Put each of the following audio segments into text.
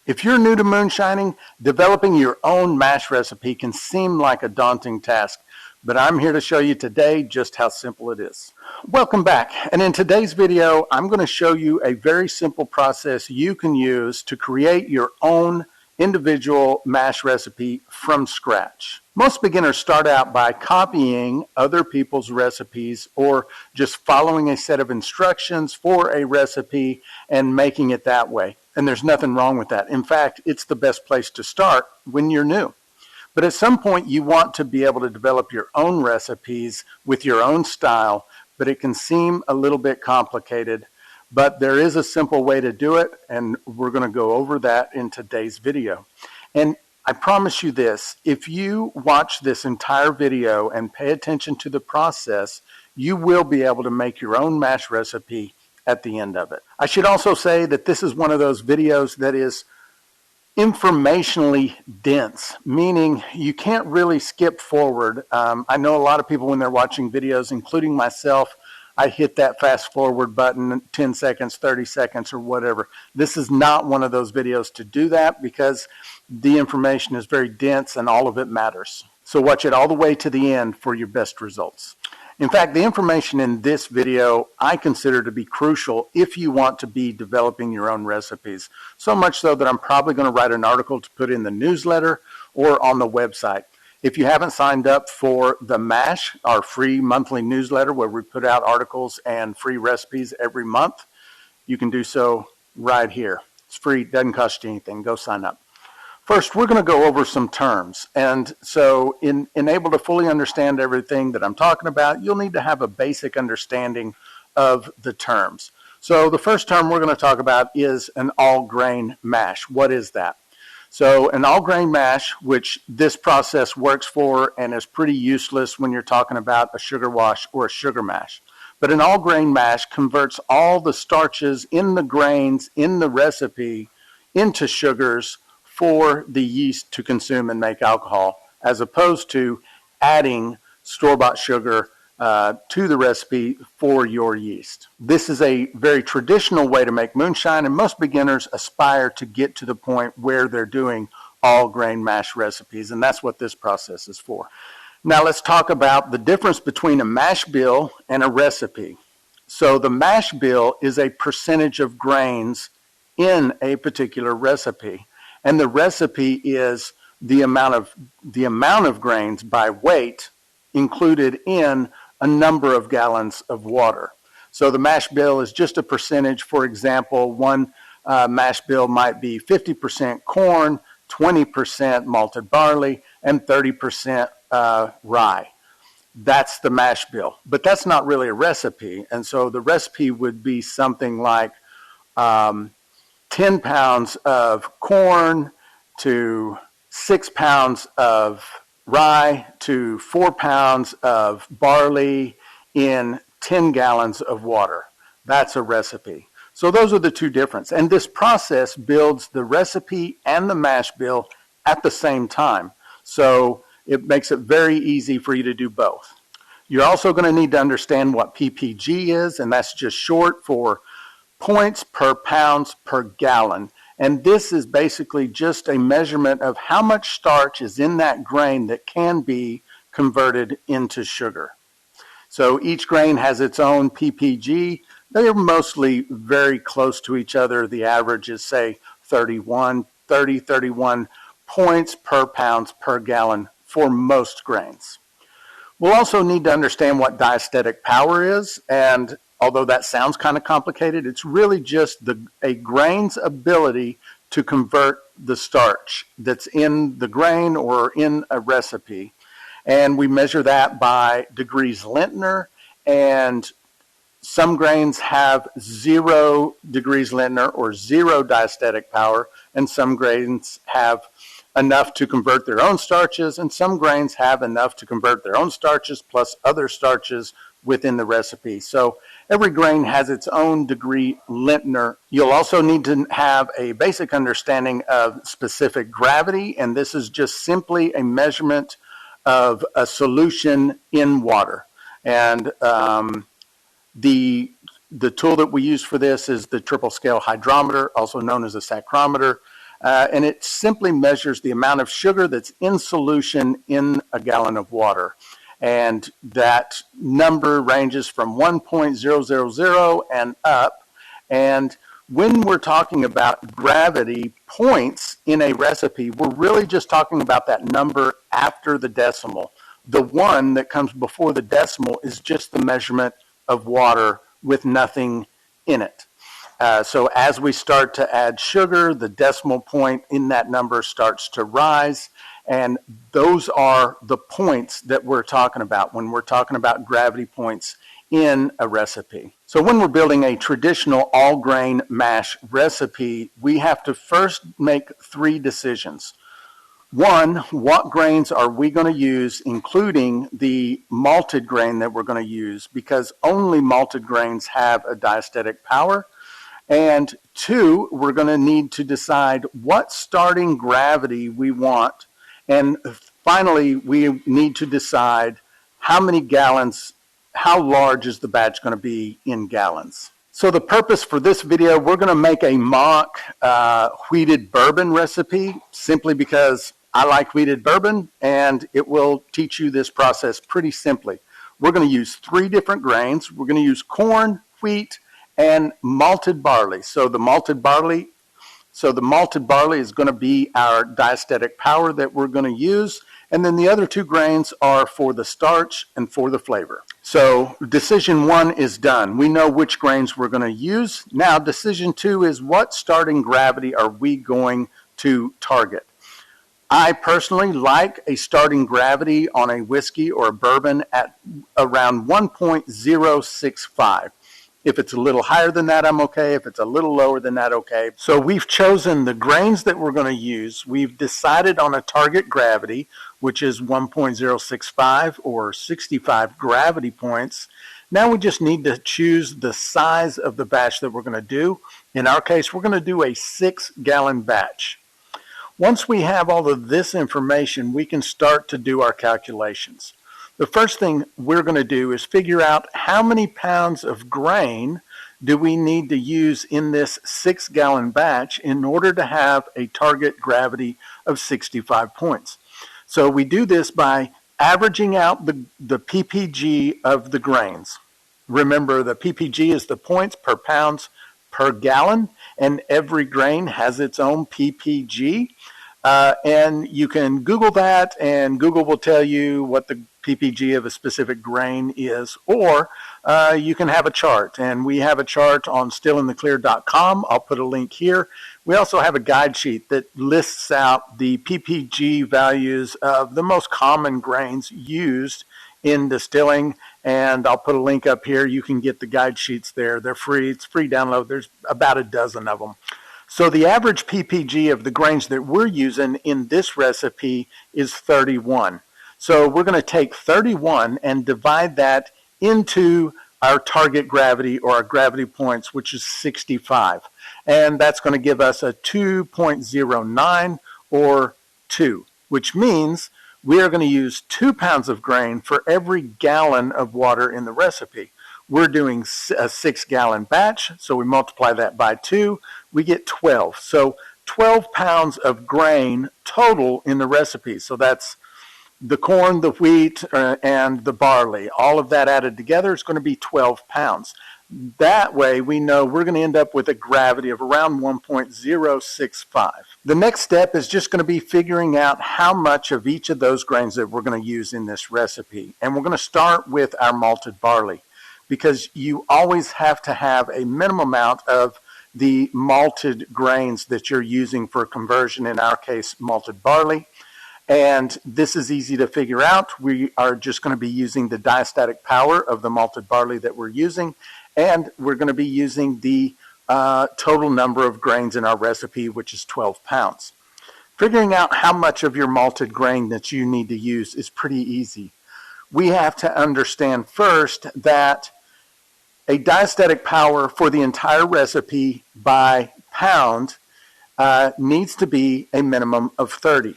If you're new to moonshining, developing your own mash recipe can seem like a daunting task, but I'm here to show you today just how simple it is. Welcome back, and in today's video, I'm going to show you a very simple process you can use to create your own individual mash recipe from scratch. Most beginners start out by copying other people's recipes or just following a set of instructions for a recipe and making it that way. And there's nothing wrong with that. In fact, it's the best place to start when you're new. But at some point, you want to be able to develop your own recipes with your own style, but it can seem a little bit complicated. But there is a simple way to do it, and we're going to go over that in today's video. And I promise you this, if you watch this entire video and pay attention to the process, you will be able to make your own mash recipe at the end of it. I should also say that this is one of those videos that is informationally dense, meaning you can't really skip forward. I know a lot of people when they're watching videos, including myself, I hit that fast forward button 10 seconds, 30 seconds, or whatever. This is not one of those videos to do that because the information is very dense and all of it matters. So watch it all the way to the end for your best results. In fact, the information in this video I consider to be crucial if you want to be developing your own recipes. So much so that I'm probably going to write an article to put in the newsletter or on the website. If you haven't signed up for the MASH, our free monthly newsletter where we put out articles and free recipes every month, you can do so right here. It's free, doesn't cost you anything. Go sign up. First, we're going to go over some terms. And so in able to fully understand everything that I'm talking about, you'll need to have a basic understanding of the terms. So the first term we're going to talk about is an all-grain mash. What is that? So an all-grain mash, which this process works for and is pretty useless when you're talking about a sugar wash or a sugar mash. But an all-grain mash converts all the starches in the grains in the recipe into sugars for the yeast to consume and make alcohol, as opposed to adding store-bought sugar to the recipe for your yeast. This is a very traditional way to make moonshine, and most beginners aspire to get to the point where they're doing all grain mash recipes, and that's what this process is for. Now let's talk about the difference between a mash bill and a recipe. So the mash bill is a percentage of grains in a particular recipe, and the recipe is the amount of grains by weight included in a number of gallons of water. So the mash bill is just a percentage. For example, one mash bill might be 50% corn, 20% malted barley, and 30% rye. That's the mash bill. But that's not really a recipe. And so the recipe would be something like 10 pounds of corn to 6 pounds of rye to 4 pounds of barley in 10 gallons of water. That's a recipe. So those are the two differences. And this process builds the recipe and the mash bill at the same time. So it makes it very easy for you to do both. You're also going to need to understand what ppg is, and that's just short for points per pounds per gallon. And this is basically just a measurement of how much starch is in that grain that can be converted into sugar. So each grain has its own ppg. They are mostly very close to each other. The average is, say, 31 points per pounds per gallon for most grains. We'll also need to understand what diastatic power is, and although that sounds kind of complicated, it's really just a grain's ability to convert the starch that's in the grain or in a recipe. And we measure that by degrees Lintner, and some grains have 0 degrees Lintner or 0 diastatic power, and some grains have enough to convert their own starches, and some grains have enough to convert their own starches plus other starches within the recipe. So every grain has its own degree Lintner. You'll also need to have a basic understanding of specific gravity, and this is just simply a measurement of a solution in water. And the tool that we use for this is the triple scale hydrometer, also known as a sacrometer. and it simply measures the amount of sugar that's in solution in a gallon of water. And that number ranges from 1.000 and up. And when we're talking about gravity points in a recipe, we're really just talking about that number after the decimal. The one that comes before the decimal is just the measurement of water with nothing in it. So as we start to add sugar, the decimal point in that number starts to rise. And those are the points that we're talking about when we're talking about gravity points in a recipe. So when we're building a traditional all-grain mash recipe, we have to first make 3 decisions. One, what grains are we going to use, including the malted grain that we're going to use, because only malted grains have a diastatic power. And 2, we're going to need to decide what starting gravity we want. And finally, we need to decide how many gallons, how large is the batch going to be in gallons. So the purpose for this video, we're going to make a mock wheated bourbon recipe, simply because I like wheated bourbon, and it will teach you this process pretty simply. We're going to use 3 different grains. We're going to use corn, wheat, and malted barley. So the malted barley is going to be our diastatic power that we're going to use. And then the other 2 grains are for the starch and for the flavor. So decision 1 is done. We know which grains we're going to use. Now decision 2 is what starting gravity are we going to target? I personally like a starting gravity on a whiskey or a bourbon at around 1.065. If it's a little higher than that, I'm okay. If it's a little lower than that, okay. So we've chosen the grains that we're going to use. We've decided on a target gravity, which is 1.065 or 65 gravity points. Now we just need to choose the size of the batch that we're going to do. In our case, we're going to do a 6-gallon batch. Once we have all of this information, we can start to do our calculations. The first thing we're going to do is figure out how many pounds of grain do we need to use in this 6-gallon batch in order to have a target gravity of 65 points. So we do this by averaging out the ppg of the grains. Remember, the ppg is the points per pounds per gallon, and every grain has its own ppg. And you can Google that, and Google will tell you what the ppg of a specific grain is, or you can have a chart, and we have a chart on stillintheclear.com. I'll put a link here. We also have a guide sheet that lists out the ppg values of the most common grains used in distilling, and I'll put a link up here. You can get the guide sheets there. They're free. It's free download. There's about a dozen of them. So the average ppg of the grains that we're using in this recipe is 31. So we're going to take 31 and divide that into our target gravity, or our gravity points, which is 65. And that's going to give us a 2.09 or 2, which means we are going to use 2 pounds of grain for every gallon of water in the recipe. We're doing a 6-gallon batch, so we multiply that by 2, we get 12. So 12 pounds of grain total in the recipe. So that's the corn, the wheat, and the barley. All of that added together is going to be 12 pounds. That way we know we're going to end up with a gravity of around 1.065. The next step is just going to be figuring out how much of each of those grains that we're going to use in this recipe. And we're going to start with our malted barley, because you always have to have a minimum amount of the malted grains that you're using for conversion, in our case, malted barley. And this is easy to figure out. We are just going to be using the diastatic power of the malted barley that we're using, and we're going to be using the total number of grains in our recipe, which is 12 pounds. Figuring out how much of your malted grain that you need to use is pretty easy. We have to understand first that a diastatic power for the entire recipe by pound needs to be a minimum of 30.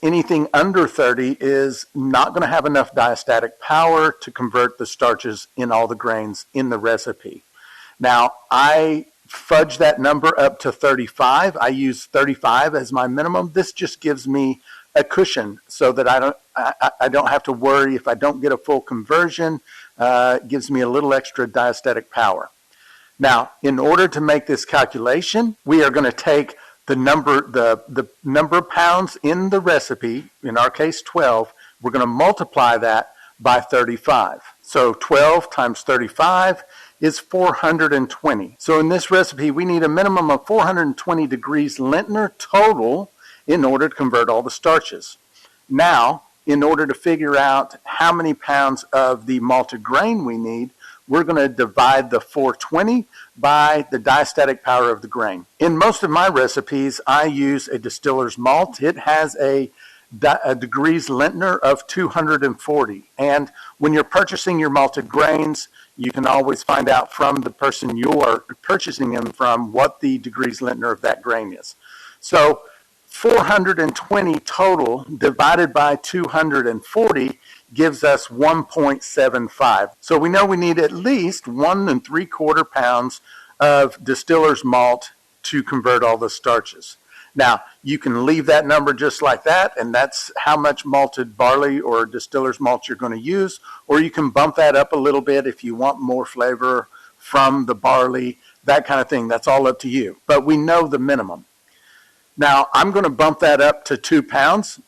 Anything under 30 is not going to have enough diastatic power to convert the starches in all the grains in the recipe. Now, I fudge that number up to 35. I use 35 as my minimum. This just gives me a cushion so that I don't have to worry if I don't get a full conversion. It gives me a little extra diastatic power. Now, in order to make this calculation, we are going to take the number of pounds in the recipe, in our case 12, we're going to multiply that by 35. So 12 times 35 is 420. So in this recipe, we need a minimum of 420 degrees Lintner total in order to convert all the starches. Now, in order to figure out how many pounds of the malted grain we need, we're going to divide the 420 by the diastatic power of the grain. In most of my recipes, I use a distiller's malt. It has a degrees Lintner of 240. And when you're purchasing your malted grains, you can always find out from the person you're purchasing them from what the degrees Lintner of that grain is. So 420 total divided by 240 gives us 1.75. So we know we need at least 1 3/4 pounds of distiller's malt to convert all the starches. Now, you can leave that number just like that, and that's how much malted barley or distiller's malt you're going to use, or you can bump that up a little bit if you want more flavor from the barley, that kind of thing. That's all up to you. But we know the minimum. Now, I'm going to bump that up to 2 pounds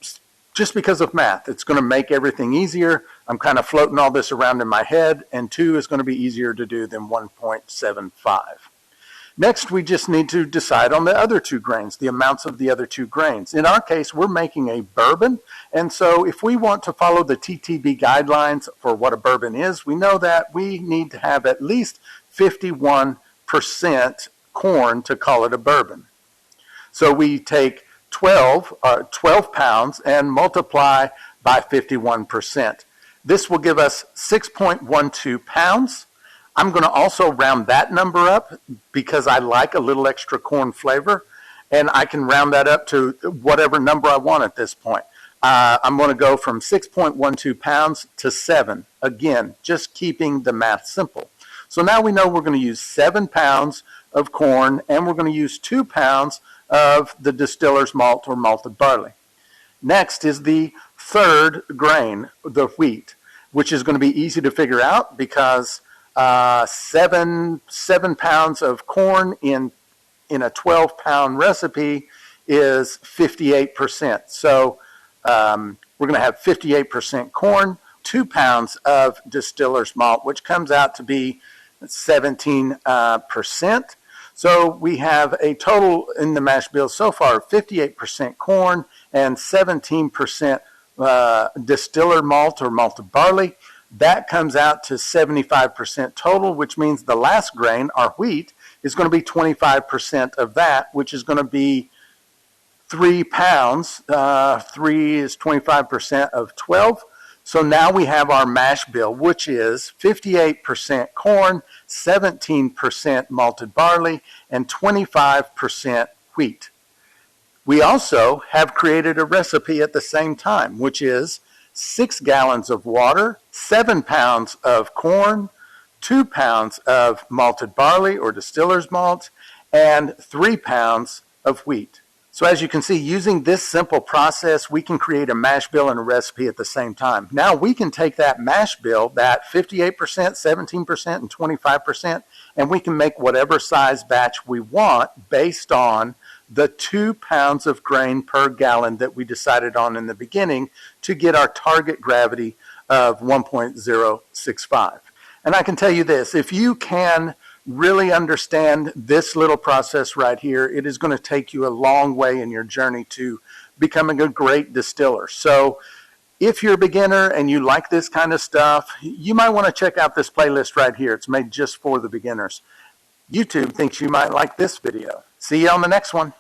just because of math. It's going to make everything easier. I'm kind of floating all this around in my head, and 2 is going to be easier to do than 1.75. Next, we just need to decide on the other 2 grains, the amounts of the other 2 grains. In our case, we're making a bourbon, and so if we want to follow the TTB guidelines for what a bourbon is, we know that we need to have at least 51% corn to call it a bourbon. So we take 12 pounds and multiply by 51%. This will give us 6.12 pounds. I'm going to also round that number up because I like a little extra corn flavor, and I can round that up to whatever number I want at this point. I'm going to go from 6.12 pounds to 7. Again, just keeping the math simple. So now we know we're going to use 7 pounds of corn, and we're going to use 2 pounds of the distiller's malt or malted barley. Next is the third grain, the wheat, which is going to be easy to figure out because 7 pounds of corn in a 12-pound recipe is 58%. So we're going to have 58% corn, 2 pounds of distiller's malt, which comes out to be 17%. So we have a total in the mash bill so far of 58% corn and 17% distiller malt or malted barley. That comes out to 75% total, which means the last grain, our wheat, is going to be 25% of that, which is going to be 3 pounds. 3 is 25% of 12. So now we have our mash bill, which is 58% corn, 17% malted barley, and 25% wheat. We also have created a recipe at the same time, which is 6 gallons of water, 7 pounds of corn, 2 pounds of malted barley or distiller's malt, and 3 pounds of wheat. So as you can see, using this simple process, we can create a mash bill and a recipe at the same time. Now we can take that mash bill, that 58%, 17%, and 25%, and we can make whatever size batch we want based on the 2 pounds of grain per gallon that we decided on in the beginning to get our target gravity of 1.065. And I can tell you this, if you can really understand this little process right here, it is going to take you a long way in your journey to becoming a great distiller. So if you're a beginner and you like this kind of stuff, you might want to check out this playlist right here. It's made just for the beginners. YouTube thinks you might like this video. See you on the next one.